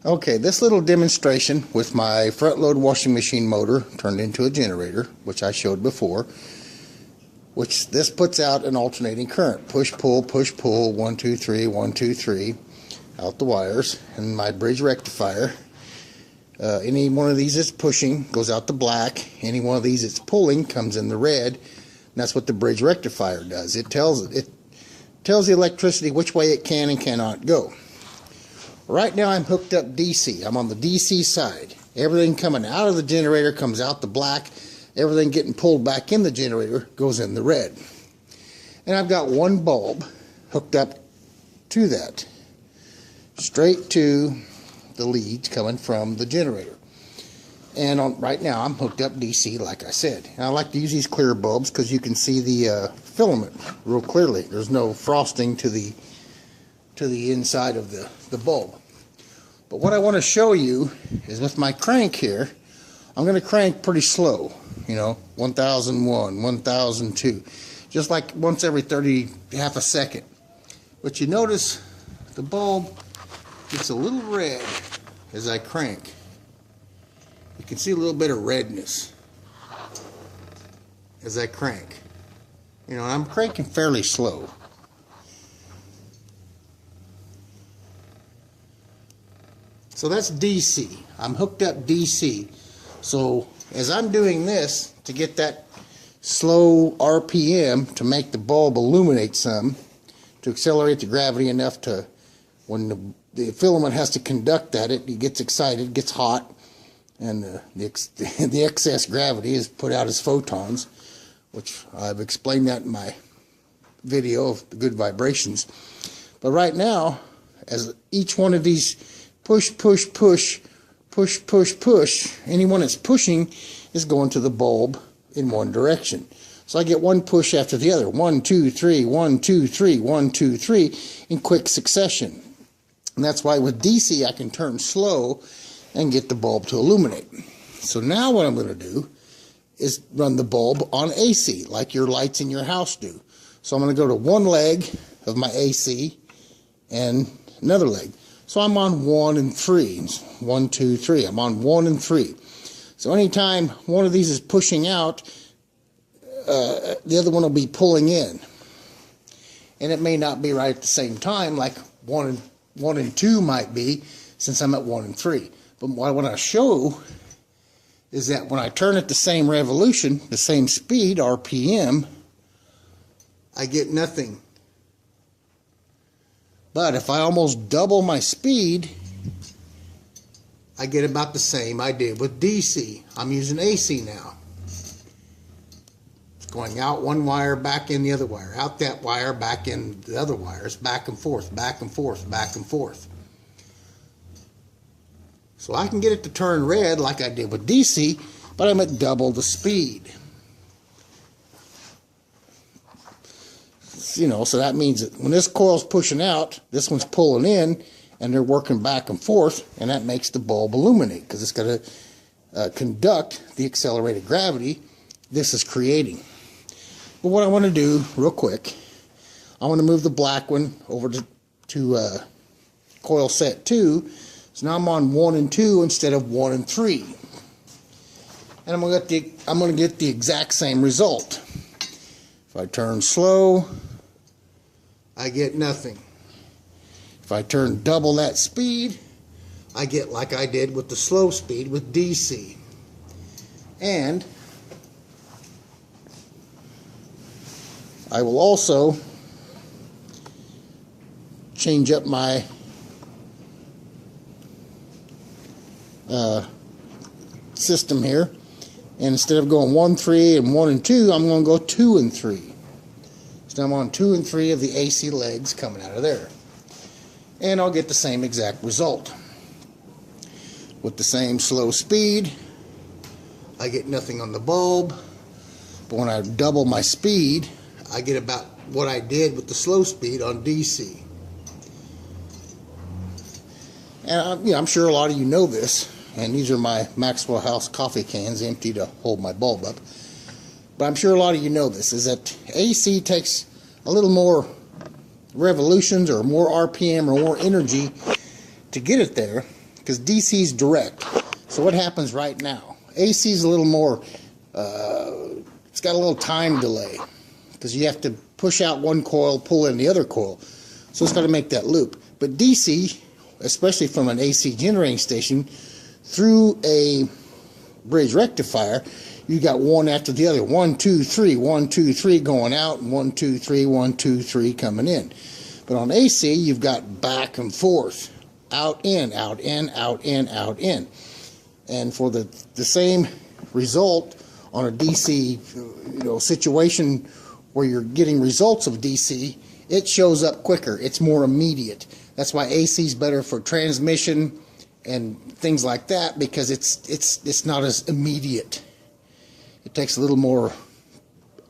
Okay, this little demonstration with my front load washing machine motor turned into a generator, which I showed before, which this puts out an alternating current. Push, pull, 1, 2, 3, 1, 2, 3, out the wires. And my bridge rectifier, any one of these that's pushing goes out the black. Any one of these that's pulling comes in the red. And that's what the bridge rectifier does. It tells the electricity which way it can and cannot go. Right now I'm hooked up DC. I'm on the DC side. Everything coming out of the generator comes out the black. Everything getting pulled back in the generator goes in the red. And I've got one bulb hooked up to that, straight to the leads coming from the generator. And right now I'm hooked up DC, like I said. And I like to use these clear bulbs because you can see the filament real clearly. There's no frosting to the inside of the bulb. But what I want to show you is with my crank here, I'm going to crank pretty slow, 1001, 1002, just like once every half a second. But you notice the bulb gets a little red as I crank. You can see a little bit of redness as I crank. I'm cranking fairly slow. So that's DC. I'm hooked up DC. So as I'm doing this to get that slow RPM to make the bulb illuminate some, to accelerate the gravity enough to, when the filament has to conduct at it gets excited, gets hot, and the excess gravity is put out as photons, which I've explained that in my video of the good vibrations. But right now, as each one of these push, anyone that's pushing is going to the bulb in one direction. So I get one push after the other. 1, 2, 3, 1, 2, 3, 1, 2, 3 in quick succession. And that's why with DC I can turn slow and get the bulb to illuminate. So now what I'm going to do is run the bulb on AC, like your lights in your house do. So I'm going to go to one leg of my AC and another leg. So I'm on 1 and 3. 1, 2, 3. I'm on 1 and 3. So anytime one of these is pushing out, the other one will be pulling in. And it may not be right at the same time, like 1 and 2 might be, since I'm at 1 and 3. But what I want to show is that when I turn at the same revolution, the same speed, RPM, I get nothing. But if I almost double my speed, I get about the same I did with DC. I'm using AC now. It's going out one wire, back in the other wire, out that wire, back in the other wires, back and forth, back and forth, back and forth. So I can get it to turn red like I did with DC, but I'm at double the speed. So that means that when this coil's pushing out, this one's pulling in, and they're working back and forth, and that makes the bulb illuminate, because it's got to conduct the accelerated gravity this is creating. But what I want to do, real quick, I want to move the black one over to coil set 2, so now I'm on 1 and 2 instead of 1 and 3. And I'm going to get the exact same result. If I turn slow, I get nothing. If I turn double that speed, I get like I did with the slow speed with DC. And I will also change up my system here. And instead of going 1, 3, and 1 and 2, I'm going to go 2 and 3. So I'm on 2 and 3 of the AC legs coming out of there. And I'll get the same exact result. With the same slow speed, I get nothing on the bulb. But when I double my speed, I get about what I did with the slow speed on DC. And I'm sure a lot of you know this. And these are my Maxwell House coffee cans, empty to hold my bulb up. But I'm sure a lot of you know this, is that AC takes a little more revolutions or more RPM or more energy to get it there because DC is direct. So what happens right now? AC is a little more, it's got a little time delay, because you have to push out one coil, pull in the other coil. So it's got to make that loop. But DC, especially from an AC generating station, through a bridge rectifier, you got one after the other. 1, 2, 3, 1, 2, 3 going out, and 1, 2, 3, 1, 2, 3 coming in. But on AC, you've got back and forth, out, in, out, in, out, in, out, in. And for the same result on a DC situation where you're getting results of DC, it shows up quicker. It's more immediate. That's why AC is better for transmission and things like that, because it's not as immediate. It takes a little more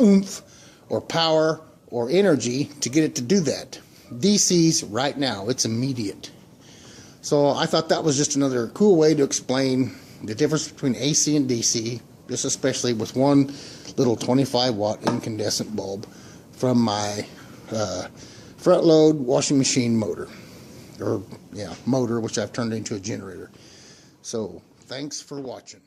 oomph or power or energy to get it to do that. DC's right now, it's immediate. So I thought that was just another cool way to explain the difference between AC and DC, just especially with one little 25-watt incandescent bulb from my front load washing machine motor, motor, which I've turned into a generator. So thanks for watching.